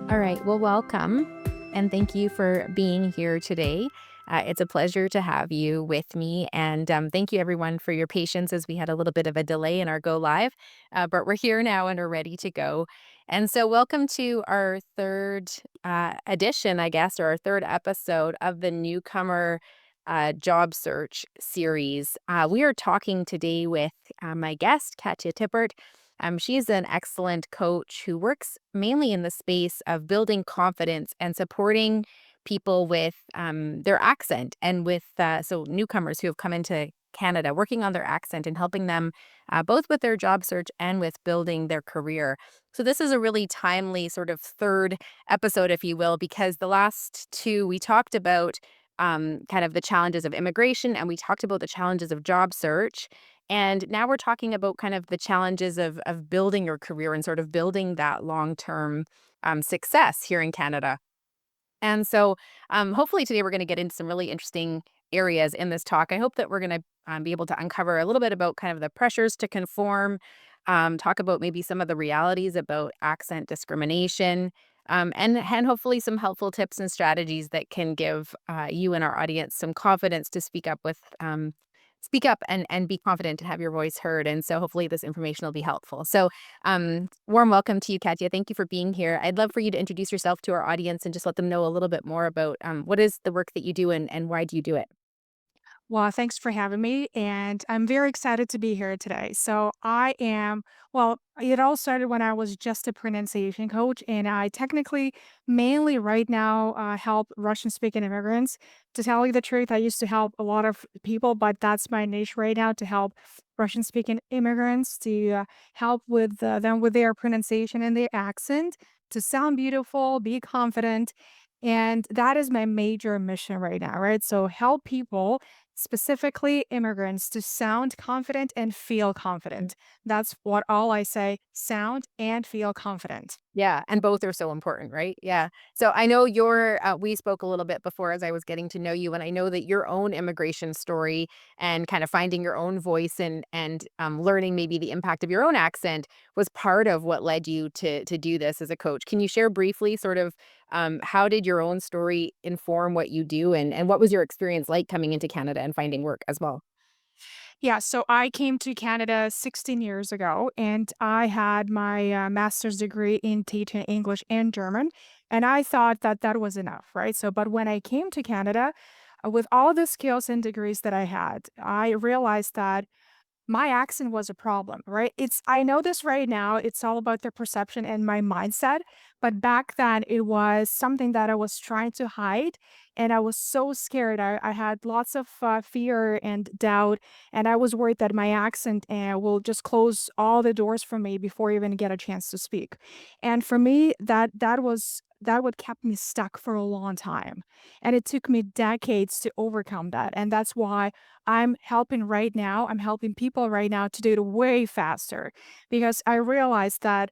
All right. Well, welcome. And thank you for being here today. It's a pleasure to have you with me. And thank you, everyone, for your patience as we had a little bit of a delay in our go live. But we're here now and are ready to go. And so, welcome to our third edition, I guess, or our third episode of the Newcomer Job Search Series. We are talking today with my guest, Katia Tippert. She's an excellent coach who works mainly in the space of building confidence and supporting people with their accent and with so newcomers who have come into Canada, working on their accent and helping them both with their job search and with building their career. So, this is a really timely sort of third episode, if you will, because the last two we talked about kind of the challenges of immigration and we talked about the challenges of job search. And now we're talking about kind of the challenges of building your career and sort of building that long-term success here in Canada. And so, hopefully today we're going to get into some really interesting areas in this talk. I hope that we're going to be able to uncover a little bit about kind of the pressures to conform, talk about maybe some of the realities about accent discrimination, and hopefully some helpful tips and strategies that can give you and our audience some confidence to speak up and be confident and have your voice heard. And so hopefully this information will be helpful. So warm welcome to you, Katia. Thank you for being here. I'd love for you to introduce yourself to our audience and just let them know a little bit more about what is the work that you do and why do you do it? Well, thanks for having me. And I'm very excited to be here today. Well, it all started when I was just a pronunciation coach. And I technically mainly right now help Russian speaking immigrants. To tell you the truth, I used to help a lot of people, but that's my niche right now to help Russian speaking immigrants to help with them with their pronunciation and their accent to sound beautiful, be confident. And that is my major mission right now, right? So help people, specifically immigrants, to sound confident and feel confident. That's what all I say, sound and feel confident. Yeah, and both are so important, right? Yeah. So I know we spoke a little bit before as I was getting to know you, and I know that your own immigration story and kind of finding your own voice and learning maybe the impact of your own accent was part of what led you to do this as a coach. Can you share briefly sort of how did your own story inform what you do and what was your experience like coming into Canada and finding work as well? Yeah, so I came to Canada 16 years ago and I had my master's degree in teaching English and German. And I thought that that was enough, right? But when I came to Canada, with all the skills and degrees that I had, I realized that my accent was a problem, right? I know this right now, it's all about the perception and my mindset, but back then it was something that I was trying to hide, and I was so scared. I had lots of fear and doubt, and I was worried that my accent will just close all the doors for me before I even get a chance to speak. And for me, that what kept me stuck for a long time. And it took me decades to overcome that. And that's why I'm helping right now. I'm helping people right now to do it way faster because I realized that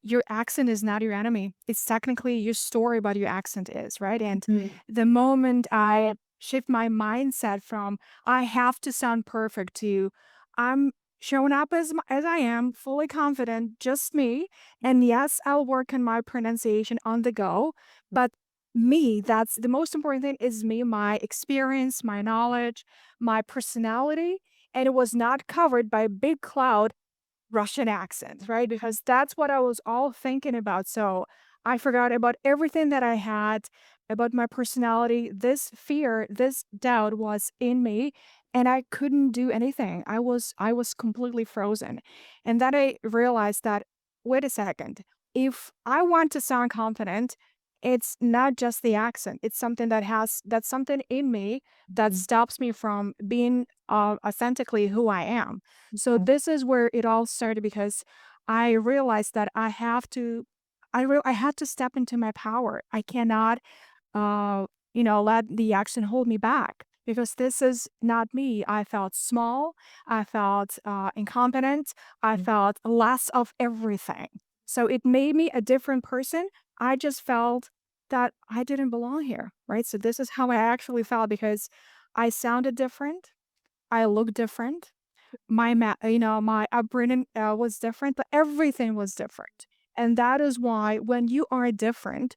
your accent is not your enemy. It's technically your story, but your accent is, right? And Mhm. the moment I shift my mindset from I have to sound perfect to I'm showing up as I am, fully confident, just me. And yes, I'll work on my pronunciation on the go, but me, that's the most important thing is me, my experience, my knowledge, my personality, and it was not covered by a big cloud Russian accent, right? Because that's what I was all thinking about. So I forgot about everything that I had about my personality. This fear, this doubt was in me and I couldn't do anything. I was completely frozen. And then I realized that wait a second. If I want to sound confident, it's not just the accent. It's something that's something in me that stops me from being authentically who I am. So this is where it all started because I realized that I had to step into my power. I cannot let the action hold me back because this is not me. I felt small. I felt incompetent. I felt less of everything. So it made me a different person. I just felt that I didn't belong here, right? So this is how I actually felt because I sounded different. I looked different my upbringing, was different, but everything was different. And that is why when you are different,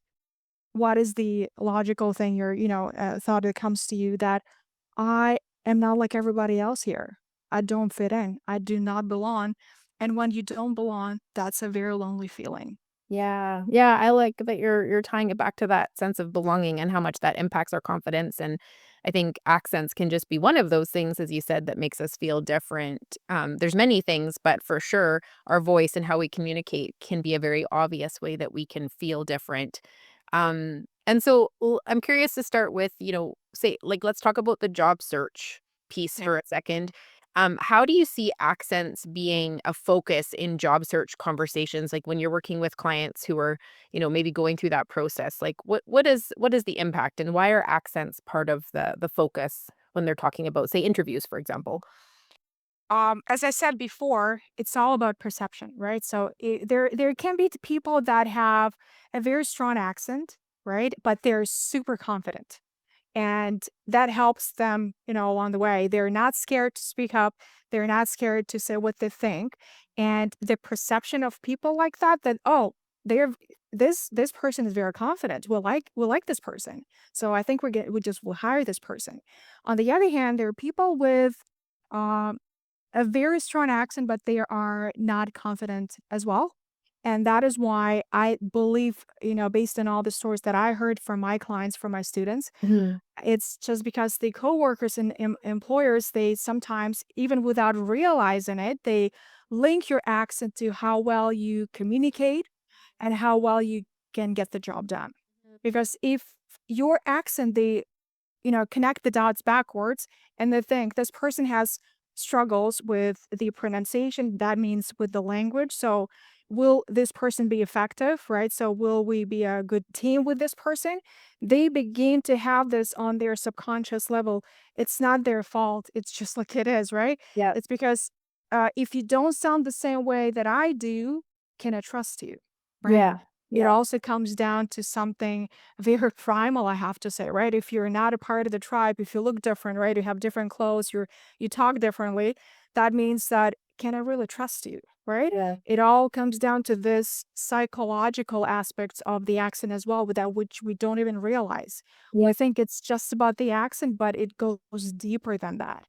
what is the logical thing thought that comes to you that I am not like everybody else here. I don't fit in. I do not belong. And when you don't belong, that's a very lonely feeling. Yeah. Yeah, I like that you're tying it back to that sense of belonging and how much that impacts our confidence, and I think accents can just be one of those things, as you said, that makes us feel different. There's many things, but for sure, our voice and how we communicate can be a very obvious way that we can feel different. And so I'm curious to start with, say, like, let's talk about the job search piece Yeah. for a second. How do you see accents being a focus in job search conversations? Like when you're working with clients who are, maybe going through that process, like what is the impact and why are accents part of the focus when they're talking about, say, interviews, for example? As I said before, it's all about perception, right? So there can be people that have a very strong accent, right? But they're super confident. And that helps them, along the way. They're not scared to speak up. They're not scared to say what they think. And the perception of people like that, oh, they're this person is very confident. We'll like this person. So I think we will hire this person. On the other hand, there are people with um a very strong accent, but they are not confident as well. And that is why I believe, based on all the stories that I heard from my clients, from my students, Mhm. it's just because the coworkers and employers, they sometimes, even without realizing it, they link your accent to how well you communicate and how well you can get the job done. Because if your accent, connect the dots backwards and they think this person has struggles with the pronunciation. That means with the language. So, will this person be effective, right? So, will we be a good team with this person? They begin to have this on their subconscious level. It's not their fault. It's just like it is, right? Yeah. It's because if you don't sound the same way that I do, can I trust you? Right. Yeah. It Yeah. also comes down to something very primal, I have to say, right? If you're not a part of the tribe, if you look different, right? You have different clothes, you talk differently, that means that can I really trust you, right? Yeah. It all comes down to this psychological aspects of the accent as well, without which we don't even realize. Yeah. We think it's just about the accent, but it goes deeper than that.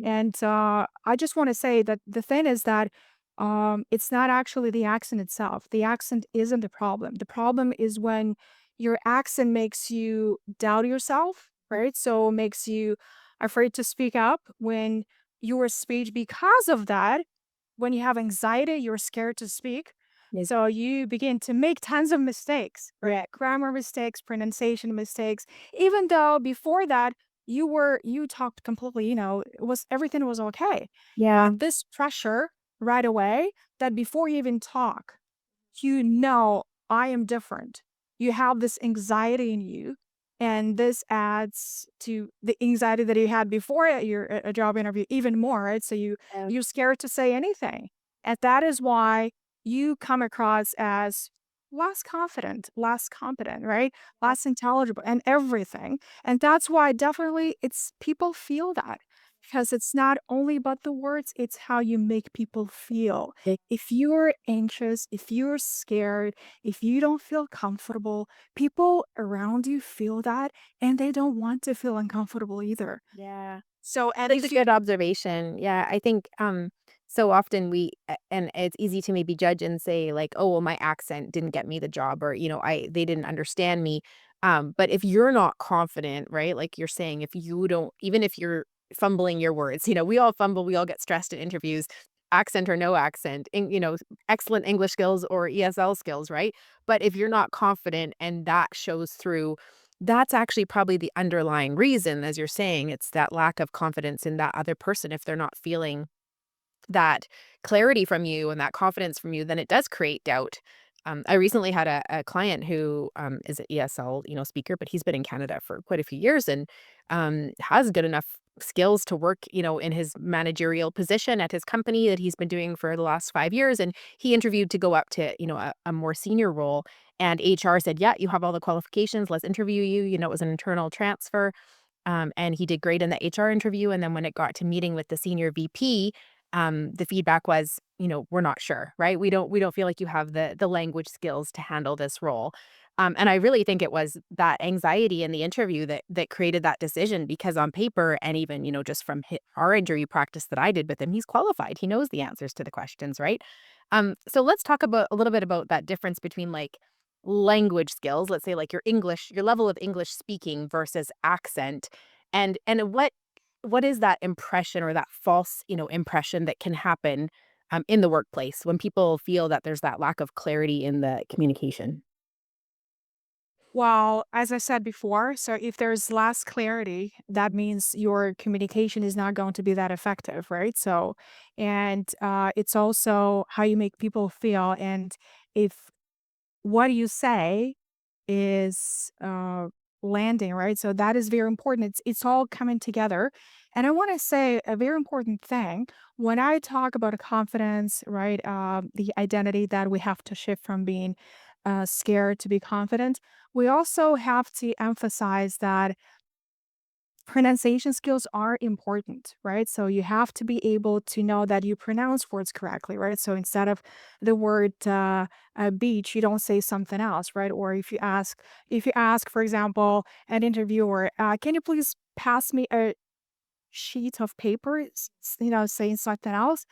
And I just want to say that the thing is that it's not actually the accent itself. The accent isn't the problem. The problem is when your accent makes you doubt yourself, right? So makes you afraid to speak up when your speech, because of that, when you have anxiety, you're scared to speak. Yeah. So you begin to make tons of mistakes, right? Grammar mistakes, pronunciation mistakes, even though before that you talked completely, it was everything was okay. Yeah. But this pressure right away, that before you even talk, you know, I am different. You have this anxiety in you, and this adds to the anxiety that you had before a job interview even more, right? So Yeah. you're scared to say anything. And that is why you come across as less confident, less competent, right? Less intelligible and everything. And that's why definitely it's people feel that because it's not only about the words, it's how you make people feel. Yeah. If you're anxious, if you're scared, if you don't feel comfortable, people around you feel that and they don't want to feel uncomfortable either. Yeah. So, and That's a if you good observation. Yeah, I think, so often and it's easy to maybe judge and say like, "Oh, well, my accent didn't get me the job," or, they didn't understand me. But if you're not confident, right? Like you're saying, if you don't, even if you're fumbling your words, we all fumble, we all get stressed in interviews, accent or no accent, excellent English skills or ESL skills, right? But if you're not confident and that shows through, that's actually probably the underlying reason, as you're saying, it's that lack of confidence in that other person. If they're not feeling that clarity from you and that confidence from you, then it does create doubt. I recently had a client who is an ESL, speaker, but he's been in Canada for quite a few years and has good enough skills to work, in his managerial position at his company that he's been doing for the last 5 years. And he interviewed to go up to, a more senior role. And HR said, "Yeah, you have all the qualifications. Let's interview you." It was an internal transfer. And he did great in the HR interview. And then when it got to meeting with the senior VP, the feedback was, we're not sure, right? We don't feel like you have the language skills to handle this role. And I really think it was that anxiety in the interview that created that decision, because on paper, and even, just from our interview practice that I did with him, he's qualified. He knows the answers to the questions, right? So let's talk about a little bit about that difference between like language skills, let's say like your level of English speaking versus accent. And what is that impression or that false, impression that can happen in the workplace when people feel that there's that lack of clarity in the communication? Well, as I said before, so if there's less clarity, that means your communication is not going to be that effective, right? So, and it's also how you make people feel. And if what you say is landing, right? So that is very important. It's all coming together. And I want to say a very important thing when I talk about confidence, right? The identity that we have to shift from being scared to be confident. We also have to emphasize that pronunciation skills are important, right? So you have to be able to know that you pronounce words correctly, right? So instead of the word beach, you don't say something else, right? Or if you ask, for example, an interviewer, can you please pass me a sheet of paper, saying something else,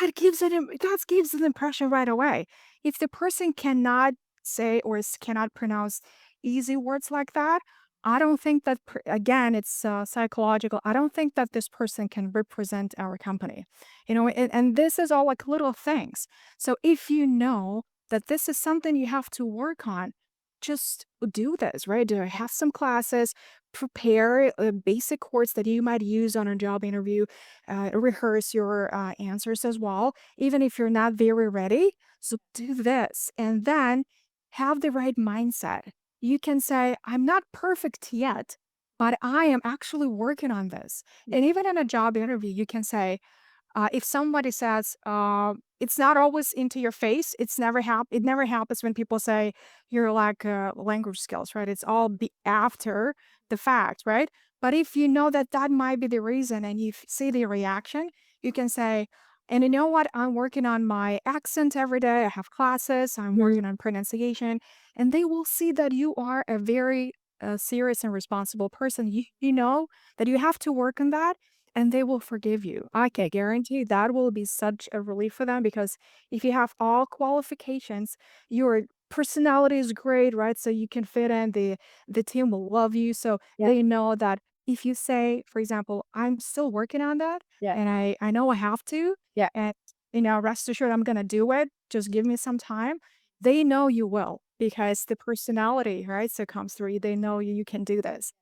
that gives an impression right away. If the person cannot say or cannot pronounce easy words like that, I don't think that again, it's psychological. I don't think that this person can represent our company, and this is all like little things. So if you know that this is something you have to work on, just do this, right? Do have some classes, prepare basic words that you might use on a job interview, rehearse your answers as well, even if you're not very ready. So do this and then have the right mindset. You can say, I'm not perfect yet, but I am actually working on this. And even in a job interview, you can say, if somebody says, it's not always into your face, it never happens when people say you're like language skills, right? It's all be after the fact, right? But if you know that that might be the reason and you see the reaction, you can say, and you know what? I'm working on my accent every day. I have classes. I'm working on pronunciation. And they will see that you are a very serious and responsible person. You know that you have to work on that and they will forgive you. I can guarantee that will be such a relief for them because if you have all qualifications, your personality is great, right? So you can fit in, the team will love you. So Yeah, they know that if you say, for example, I'm still working on that yeah, and I know I have to, yeah, and rest assured I'm gonna do it. Just give me some time. They know you will because the personality, right? So comes through. They know you can do this.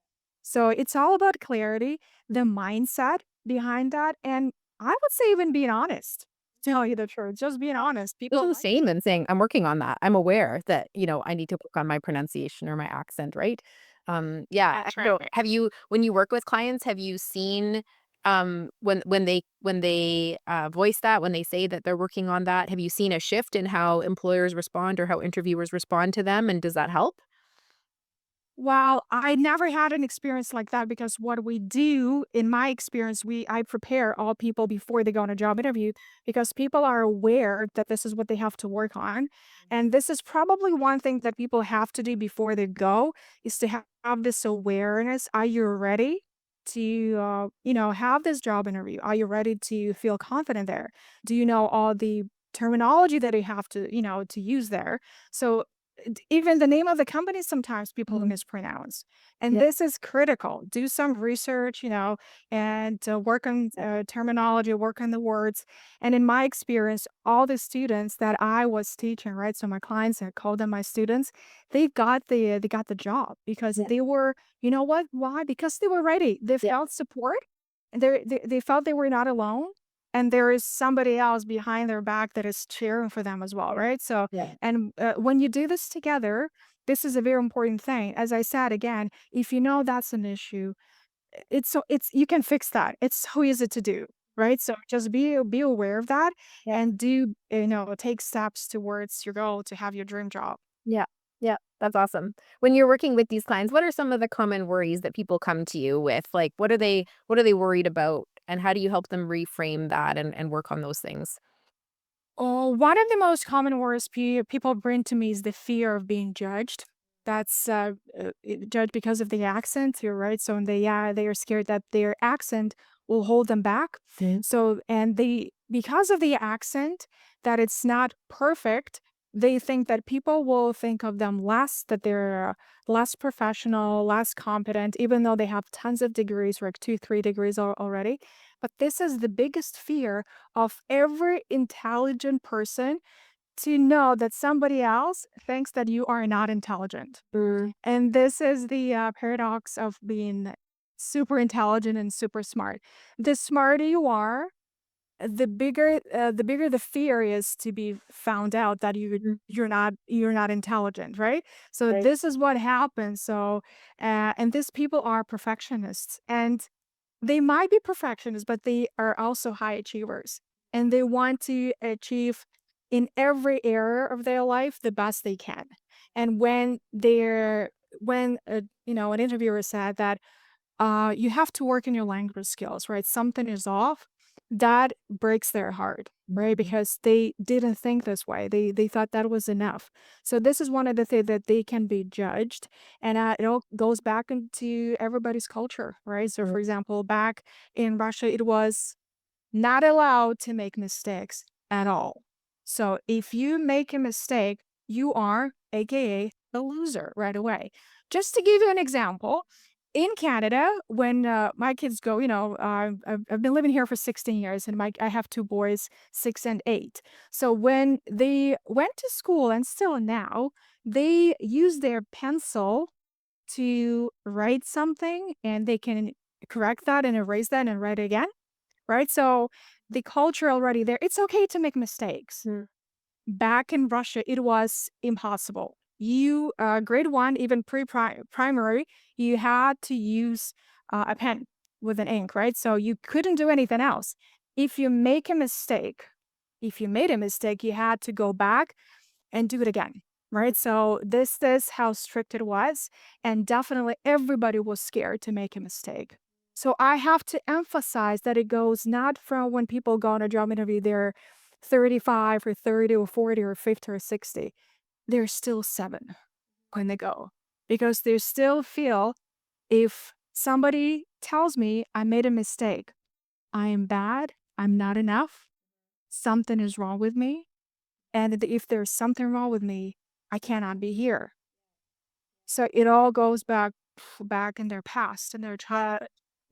So it's all about clarity, the mindset behind that, and I would say even being honest. To tell you the truth, just being honest. it's People the like same and saying, "I'm working on that. I'm aware that, I need to work on my pronunciation or my accent," right? Yeah, I that's don't right. know, have you when you work with clients, have you seen, when they voice that, when they say that they're working on that, have you seen a shift in how employers respond or how interviewers respond to them, and does that help? Well, I never had an experience like that because what we do, in my experience, I prepare all people before they go on a job interview because people are aware that this is what they have to work on. And this is probably one thing that people have to do before they go is to have this awareness. Are you ready to have this job interview? Are you ready to feel confident there? Do you know all the terminology that you have to use there? So even the name of the company sometimes people Mhm. mispronounce, and Yeah, this is critical. Do some research, and work on yeah, terminology, work on the words. And in my experience, all the students that I was teaching, right? So my clients, I call them my students. They got the job because yeah, they were, you know what? Why? Because they were ready. They yeah, felt support. And they felt they were not alone. And there is somebody else behind their back that is cheering for them as well, yeah, right? So yeah, and when you do this together, this is a very important thing. As I said again, if you know that's an issue, it's you can fix that. It's so easy to do, right? So just be aware of that yeah. and take steps towards your goal to have your dream job. Yeah. Yeah, that's awesome. When you're working with these clients, what are some of the common worries that people come to you with? Like, what are they worried about, And how do you help them reframe that and work on those things? Oh, one of the most common words people bring to me is the fear of being judged. That's judged because of the accent. You're right. So they are scared that their accent will hold them back. So and they because of the accent that it's not perfect, they think that people will think of them less, that they're less professional, less competent, even though they have tons of degrees, like 2, 3 degrees already. But this is the biggest fear of every intelligent person, to know that somebody else thinks that you are not intelligent. And this is the paradox of being super intelligent and super smart. The smarter you are, the bigger the fear is to be found out that you're not intelligent, right? So Right. this is what happens. So and these people are perfectionists, and they might be perfectionists, but they are also high achievers, and they want to achieve in every area of their life the best they can. And when an interviewer said that you have to work in your language skills, right? Something is off. That breaks their heart, right? Because they didn't think this way. They thought that was enough. So this is one of the things that they can be judged, and it all goes back into everybody's culture, right? So, for example, back in Russia, it was not allowed to make mistakes at all. So if you make a mistake, you are, AKA, a loser right away. Just to give you an example, in Canada, when my kids go, I've been living here for 16 years, and I have two boys, 6 and 8. So when they went to school, and still now, they use their pencil to write something, and they can correct that and erase that and write it again, right? So the culture already there, it's okay to make mistakes. Back in Russia, it was impossible. You, grade one, even primary, you had to use a pen with an ink, right? So you couldn't do anything else. If you make a mistake, if you made a mistake, you had to go back and do it again, right? So this is how strict it was, and definitely everybody was scared to make a mistake. So I have to emphasize that it goes not from when people go on a job interview, they're 35 or 30 or 40 or 50 or 60. They're still 7 when they go, because they still feel, if somebody tells me I made a mistake, I am bad, I'm not enough, something is wrong with me, and if there's something wrong with me, I cannot be here. So it all goes back in their past and their child.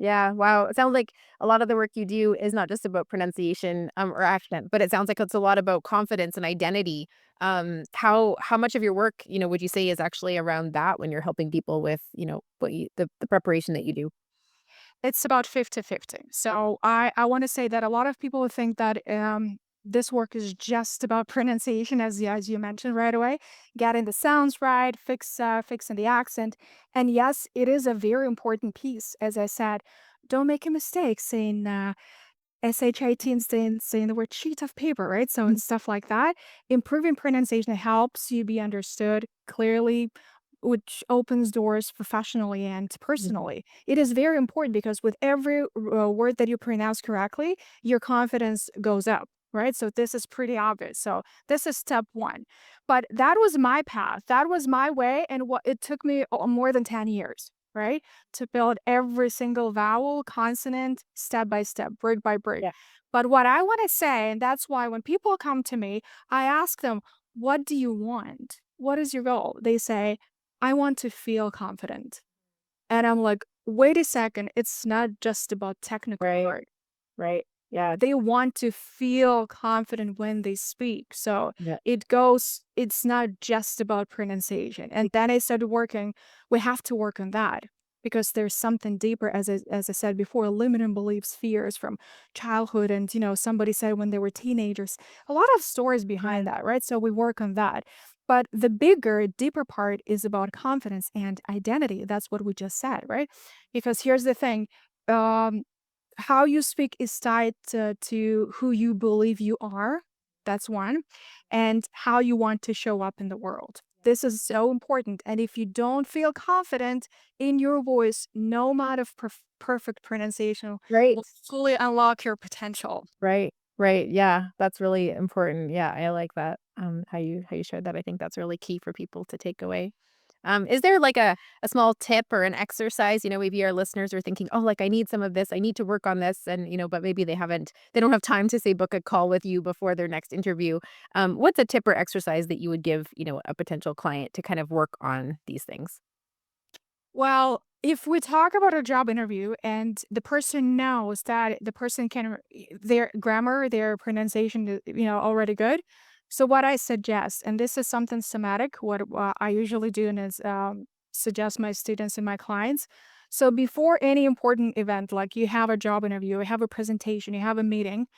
Yeah, wow. It sounds like a lot of the work you do is not just about pronunciation, or accent, but it sounds like it's a lot about confidence and identity. How much of your work, would you say is actually around that when you're helping people with, the preparation that you do? It's about 50-50. So I want to say that a lot of people would think that this work is just about pronunciation, as you mentioned right away, getting the sounds right, fixing the accent. And yes, it is a very important piece. As I said, don't make a mistake saying SHIT and saying the word sheet of paper, right? So and stuff like that. Improving pronunciation helps you be understood clearly, which opens doors professionally and personally. It is very important because with every word that you pronounce correctly, your confidence goes up, right? So this is pretty obvious. So this is step one. But that was my path. That was my way, and what it took me more than 10 years, right? To build every single vowel, consonant, step by step, brick by brick. Yeah. But what I want to say, and that's why when people come to me, I ask them, what do you want? What is your goal? They say, I want to feel confident. And I'm like, wait a second, it's not just about technical Right. part. Right. Yeah. They want to feel confident when they speak. So Yeah. it's not just about pronunciation. And then I started working, we have to work on that, because there's something deeper, as I said before, limiting beliefs, fears from childhood. And, somebody said when they were teenagers, a lot of stories behind that, right? So we work on that. But the bigger, deeper part is about confidence and identity. That's what we just said, right? Because here's the thing. Um, how you speak is tied to who you believe you are. That's one. And how you want to show up in the world. This is so important. And if you don't feel confident in your voice, no amount of perfect pronunciation Right. will fully unlock your potential. Right. Right. Yeah, that's really important. Yeah, I like that. How you shared that. I think that's really key for people to take away. Is there like a small tip or an exercise? Maybe our listeners are thinking, oh, like I need some of this. I need to work on this, and but maybe they don't have time to say book a call with you before their next interview. What's a tip or exercise that you would give a potential client to kind of work on these things? Well, if we talk about a job interview and the person knows that the person their grammar, their pronunciation, already good. So what I suggest, and this is something somatic, what I usually do is suggest my students and my clients. So before any important event, like you have a job interview, you have a presentation, you have a meeting,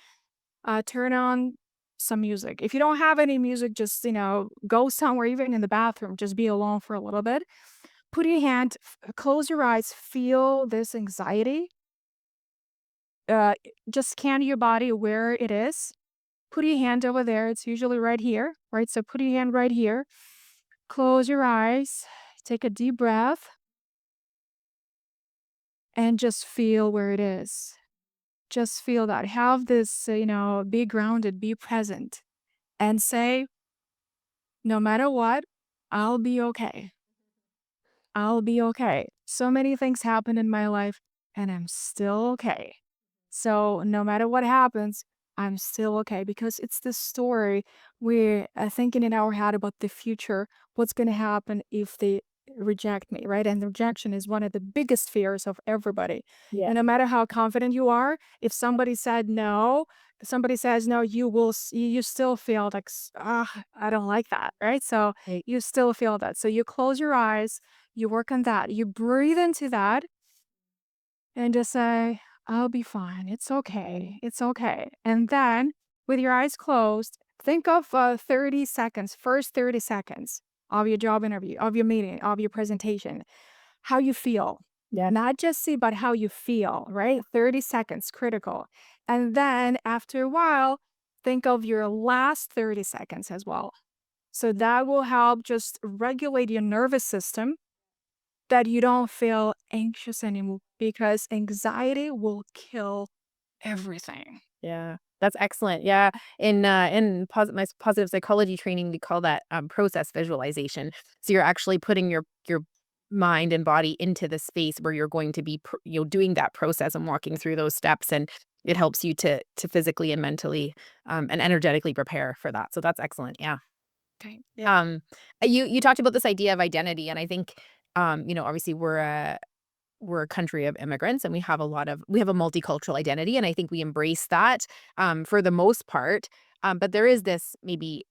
turn on some music. If you don't have any music, just go somewhere, even in the bathroom, just be alone for a little bit. Put your hand, close your eyes, feel this anxiety. Just scan your body where it is. Put your hand over there. It's usually right here, right? So put your hand right here. Close your eyes. Take a deep breath and just feel where it is. Just feel that. Have this, be grounded, be present, and say, no matter what, I'll be okay. I'll be okay. So many things happen in my life, and I'm still okay. So no matter what happens, I'm still okay because it's the story we're thinking in our head about the future, what's going to happen if they reject me, right? And rejection is one of the biggest fears of everybody. Yeah. And no matter how confident you are, if somebody said no, if somebody says no, you still feel like, I don't like that, right? So Right. you still feel that. So you close your eyes, you work on that, you breathe into that and just say, I'll be fine. It's okay. It's okay. And then with your eyes closed, think of 30 seconds, first 30 seconds of your job interview, of your meeting, of your presentation, how you feel. Yeah. Not just see, but how you feel, right? 30 seconds, critical. And then after a while, think of your last 30 seconds as well. So that will help just regulate your nervous system that you don't feel anxious anymore because anxiety will kill everything. Yeah, that's excellent. Yeah, in positive psychology training, we call that process visualization. So you're actually putting your mind and body into the space where you're going to be, doing that process and walking through those steps, and it helps you to physically and mentally and energetically prepare for that. So that's excellent. Yeah. Okay. Yeah. Um, you talked about this idea of identity, and I think obviously we're a country of immigrants, and we have a multicultural identity, and I think we embrace that for the most part. But there is this maybe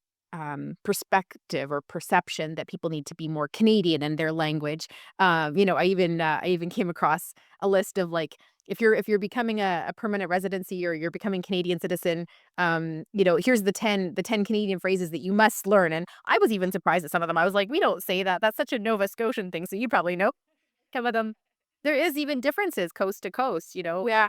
perspective or perception that people need to be more Canadian in their language. I even came across a list of like, if you're becoming a permanent residency, or you're becoming Canadian citizen, here's the ten Canadian phrases that you must learn. And I was even surprised at some of them. I was like, we don't say that. That's such a Nova Scotian thing. So you probably know some of them. There is even differences coast to coast, Yeah.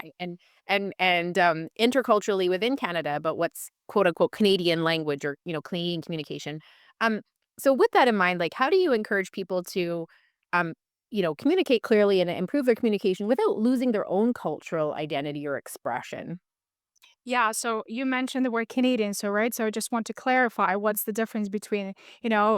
interculturally within Canada about what's quote unquote Canadian language, or, Canadian communication. Um, so with that in mind, like how do you encourage people to um, communicate clearly and improve their communication without losing their own cultural identity or expression? Yeah, so you mentioned the word Canadian, so right? So I just want to clarify what's the difference between,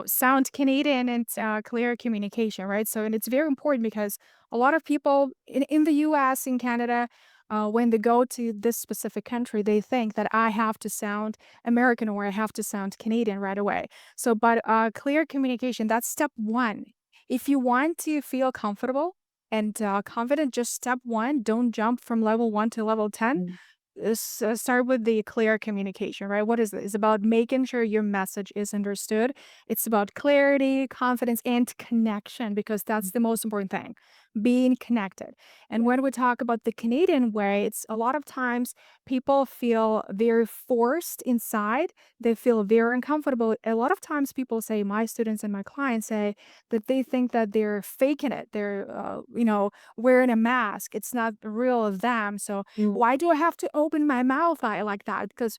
sound Canadian and clear communication, right? So, and it's very important because a lot of people in the US, in Canada, when they go to this specific country, they think that I have to sound American or I have to sound Canadian right away. So, but clear communication, that's step one. If you want to feel comfortable and confident, just step one, don't jump from level one to level 10. Mm. Start with the clear communication, right? What is it? It's about making sure your message is understood. It's about clarity, confidence, and connection because that's the most important thing, being connected. And when we talk about the Canadian way, it's a lot of times people feel very forced inside. They feel very uncomfortable. A lot of times people say, my students and my clients say that they think that they're faking it. They're, wearing a mask. It's not real of them. So Mm. why do I have to open my mouth like that? Because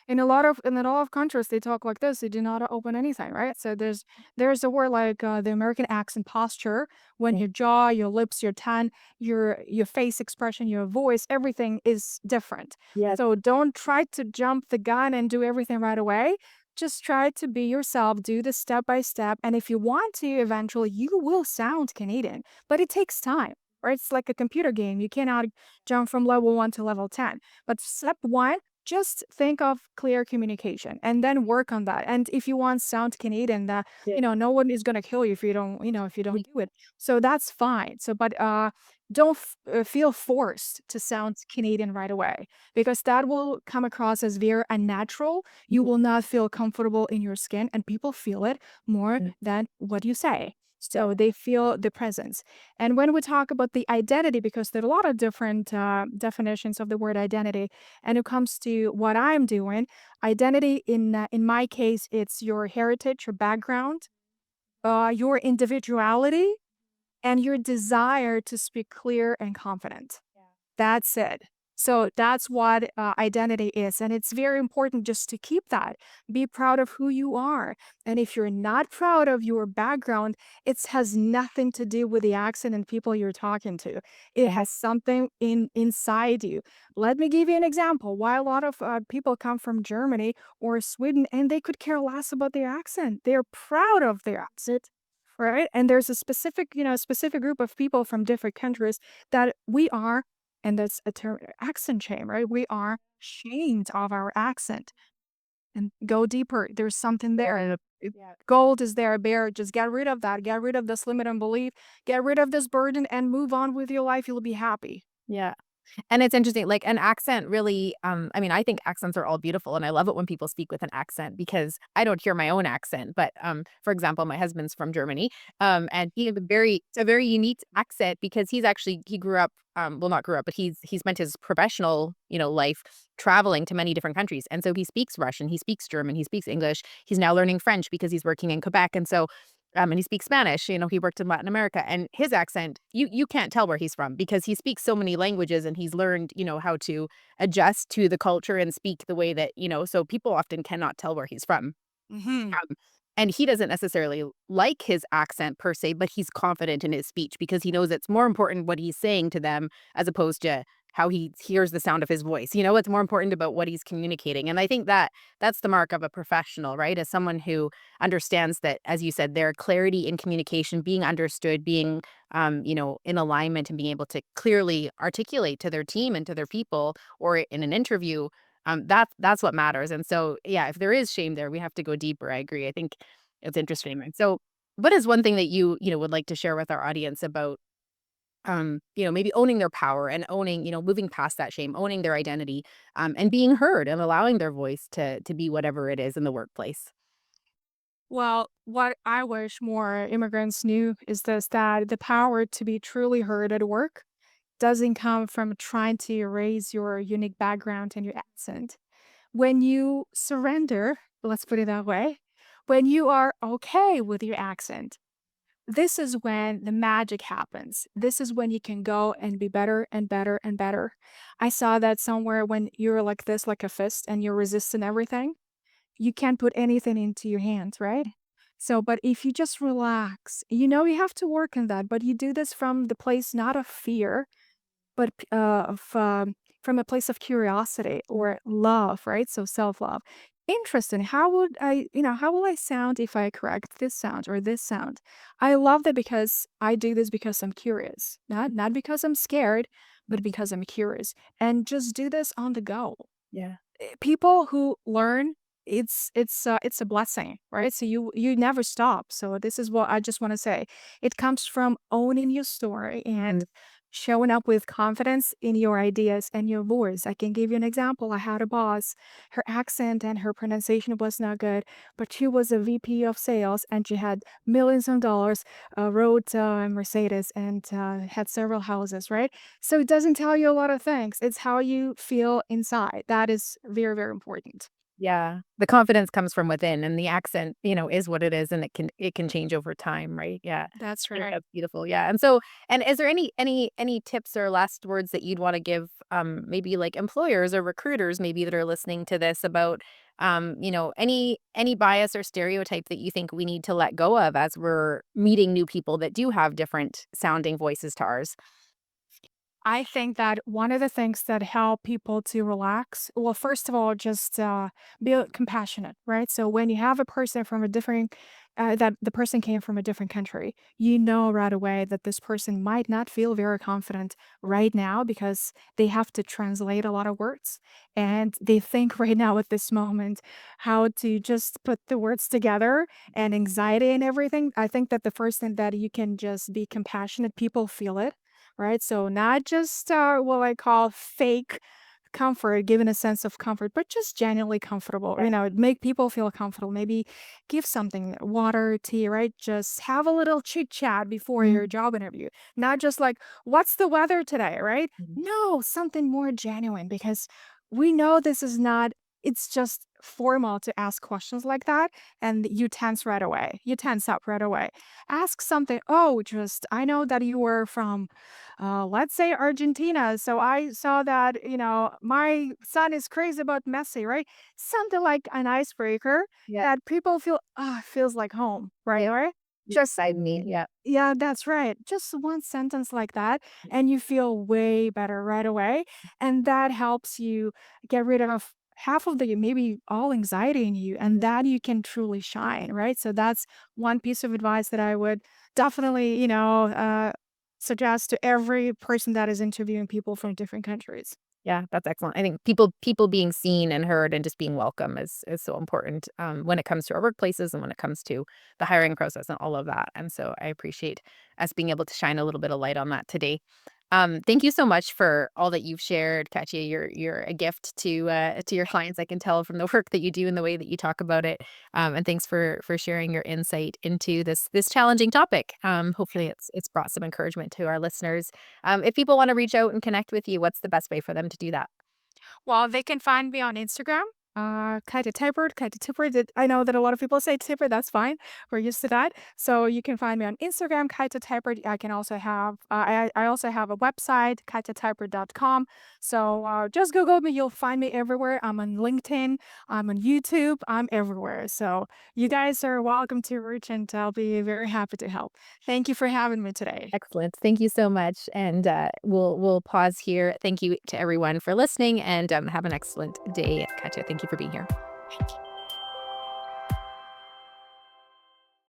In a lot of countries, they talk like this. They do not open anything, right? So there's a word like the American accent posture when your jaw, your lips, your tongue, your face expression, your voice, everything is different. Yes. So don't try to jump the gun and do everything right away. Just try to be yourself, do this step by step, and if you want to, eventually you will sound Canadian, but it takes time. Right? It's like a computer game. You cannot jump from level 1 to level 10. But step 1, just think of clear communication and then work on that. And if you want sound Canadian, that Yeah. no one is gonna kill you if you don't, if you don't do it. So that's fine. So, but don't feel forced to sound Canadian right away because that will come across as very unnatural. You will not feel comfortable in your skin, and people feel it more Mm. than what you say. So they feel the presence. And when we talk about the identity, because there are a lot of different definitions of the word identity, and it comes to what I'm doing, identity in my case, it's your heritage, your background, your individuality, and your desire to speak clear and confident. That's it. So that's what identity is. And it's very important just to keep that. Be proud of who you are. And if you're not proud of your background, it has nothing to do with the accent and people you're talking to. It has something inside you. Let me give you an example. Why a lot of people come from Germany or Sweden and they could care less about their accent. They're proud of their accent. Right. And there's a specific group of people from different countries that we are, and that's a term, accent shame, right? We are ashamed of our accent and go deeper. There's something there. And Yeah. gold is there, bear. Just get rid of that. Get rid of this limiting belief. Get rid of this burden and move on with your life. You'll be happy. Yeah. And it's interesting, like, an accent really, I mean, I think accents are all beautiful, and I love it when people speak with an accent because I don't hear my own accent, but, for example, my husband's from Germany, and he has a very unique accent because he grew up, well, not grew up, but he spent his professional, life traveling to many different countries, and so he speaks Russian, he speaks German, he speaks English, he's now learning French because he's working in Quebec, and so and he speaks Spanish, he worked in Latin America, and his accent, you can't tell where he's from because he speaks so many languages and he's learned, how to adjust to the culture and speak the way that, so people often cannot tell where he's from. Hmm. And he doesn't necessarily like his accent per se, but he's confident in his speech because he knows it's more important what he's saying to them as opposed to how he hears the sound of his voice. It's more important about what he's communicating. And I think that that's the mark of a professional, right? As someone who understands that, as you said, their clarity in communication, being understood, being, in alignment and being able to clearly articulate to their team and to their people or in an interview that's what matters, and so, yeah, if there is shame there, we have to go deeper, I agree, I think it's interesting, and so, what is one thing that would like to share with our audience about, maybe owning their power and owning, moving past that shame, owning their identity, and being heard and allowing their voice to be whatever it is in the workplace? Well, what I wish more immigrants knew is this, that the power to be truly heard at work doesn't come from trying to erase your unique background and your accent. When you surrender, let's put it that way, when you are okay with your accent, this is when the magic happens. This is when you can go and be better and better and better. I saw that somewhere when you're like this, like a fist, and you're resisting everything, you can't put anything into your hands, right? So, but if you just relax, you have to work on that, but you do this from the place not of fear, but from a place of curiosity or love, right? So self-love. Interesting. How will I sound if I correct this sound or this sound? I love that because I do this because I'm curious, not because I'm scared, but because I'm curious, and just do this on the go. Yeah. People who learn, it's a blessing, right? So you never stop. So this is what I just want to say. It comes from owning your story and showing up with confidence in your ideas and your voice. I can give you an example. I had a boss. Her accent and her pronunciation was not good, but she was a VP of sales and she had millions of dollars, rode a Mercedes, and had several houses, right? So it doesn't tell you a lot of things. It's how you feel inside. That is very, very important. Yeah. The confidence comes from within and the accent, is what it is and it can change over time, right? Yeah. That's I think right. that's beautiful. Yeah. And is there any tips or last words that you'd want to give maybe like employers or recruiters maybe that are listening to this about any bias or stereotype that you think we need to let go of as we're meeting new people that do have different sounding voices to ours? I think that one of the things that help people to relax, well, first of all, just be compassionate, right? So when you have a person from a different, that the person came from a different country, you know right away that this person might not feel very confident right now because they have to translate a lot of words. And they think right now at this moment how to just put the words together and anxiety and everything. I think that the first thing that you can just be compassionate, people feel it, right? So not just what I call fake comfort, given a sense of comfort, but just genuinely comfortable. Make people feel comfortable. Maybe give something, water, tea, right? Just have a little chit chat before your Mm, job interview. Not just like, what's the weather today, right? mhm. No, something more genuine because we know this is not, it's just formal to ask questions like that. And you tense right away. You tense up right away. Ask something. Oh, just, I know that you were from let's say Argentina. So I saw that, my son is crazy about Messi, right? Something like an icebreaker Yeah. that people feel, ah, feels like home, right? Yeah. Right? You Just, excite me. Yeah. yeah, that's right. Just one sentence like that, and you feel way better right away. And that helps you get rid of half of the maybe all anxiety in you, and that you can truly shine, right? So that's one piece of advice that I would definitely, suggest to every person that is interviewing people from different countries. Yeah, that's excellent. I think people being seen and heard and just being welcome is so important when it comes to our workplaces and when it comes to the hiring process and all of that. And so I appreciate us being able to shine a little bit of light on that today. Thank you so much for all that you've shared, Katia. You're a gift to your clients. I can tell from the work that you do and the way that you talk about it. And thanks for sharing your insight into this challenging topic. Hopefully, it's brought some encouragement to our listeners. If people wanna reach out and connect with you, what's the best way for them to do that? Well, they can find me on Instagram, Katia Typert, Katia Tipper. I know that a lot of people say Tipper, that's fine. We're used to that. So you can find me on Instagram, Katia Typert. I can also have, I also have a website, katiatypert.com. So just Google me, you'll find me everywhere. I'm on LinkedIn, I'm on YouTube, I'm everywhere. So you guys are welcome to reach and I'll be very happy to help. Thank you for having me today. Excellent. Thank you so much, and, we'll pause here. Thank you to everyone for listening, and, have an excellent day. Katja, thank you for being here.